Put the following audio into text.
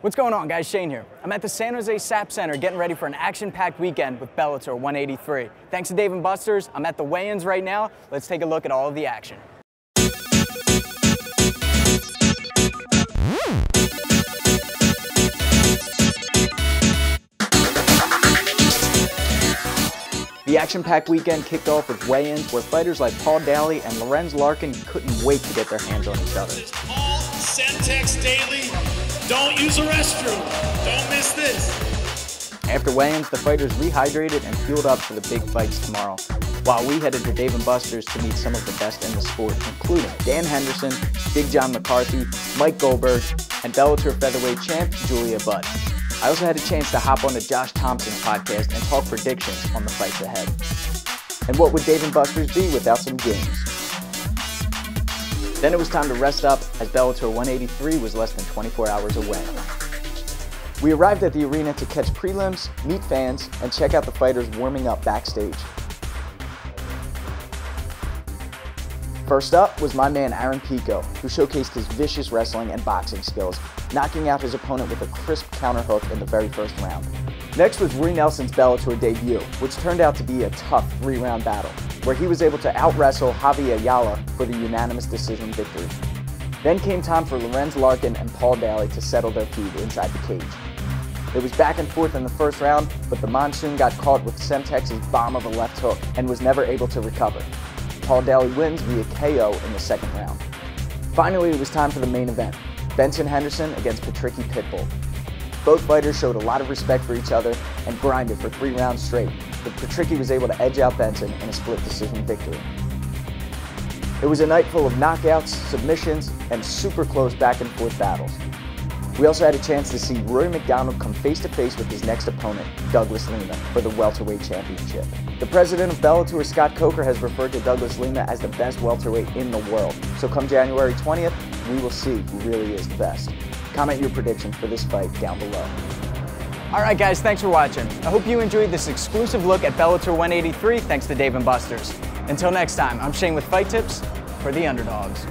What's going on, guys? Shane here. I'm at the San Jose SAP Center getting ready for an action-packed weekend with Bellator 183. Thanks to Dave & Buster's, I'm at the weigh-ins right now. Let's take a look at all of the action. The action-packed weekend kicked off with weigh-ins where fighters like Paul Daley and Lorenz Larkin couldn't wait to get their hands on each other. Paul Daley, don't use a restroom. Don't miss this. After weigh-ins, the fighters rehydrated and fueled up for the big fights tomorrow, while we headed to Dave & Buster's to meet some of the best in the sport, including Dan Henderson, Big John McCarthy, Mike Goldberg, and Bellator featherweight champ Julia Budd. I also had a chance to hop on to Josh Thompson's podcast and talk predictions on the fights ahead. And what would Dave & Buster's be without some games? Then it was time to rest up as Bellator 183 was less than 24 hours away. We arrived at the arena to catch prelims, meet fans, and check out the fighters warming up backstage. First up was my man Aaron Pico, who showcased his vicious wrestling and boxing skills, knocking out his opponent with a crisp counterhook in the very first round. Next was Roy Nelson's Bellator debut, which turned out to be a tough 3-round battle, where he was able to out-wrestle Javi Ayala for the unanimous decision victory. Then came time for Lorenz Larkin and Paul Daley to settle their feud inside the cage. It was back and forth in the first round, but the Monsoon got caught with Semtex's bomb of a left hook and was never able to recover. Paul Daley wins via KO in the second round. Finally, it was time for the main event, Benson Henderson against Patricky Pitbull. Both fighters showed a lot of respect for each other and grinded for 3 rounds straight, but Patricky was able to edge out Benson in a split decision victory. It was a night full of knockouts, submissions, and super close back and forth battles. We also had a chance to see Rory McDonald come face to face with his next opponent, Douglas Lima, for the welterweight championship. The president of Bellator, Scott Coker, has referred to Douglas Lima as the best welterweight in the world. So come January 20th, we will see who really is the best. Comment your predictions for this fight down below. Alright guys, thanks for watching. I hope you enjoyed this exclusive look at Bellator 183 thanks to Dave & Buster's. Until next time, I'm Shane with fightTIPS for the underdogs.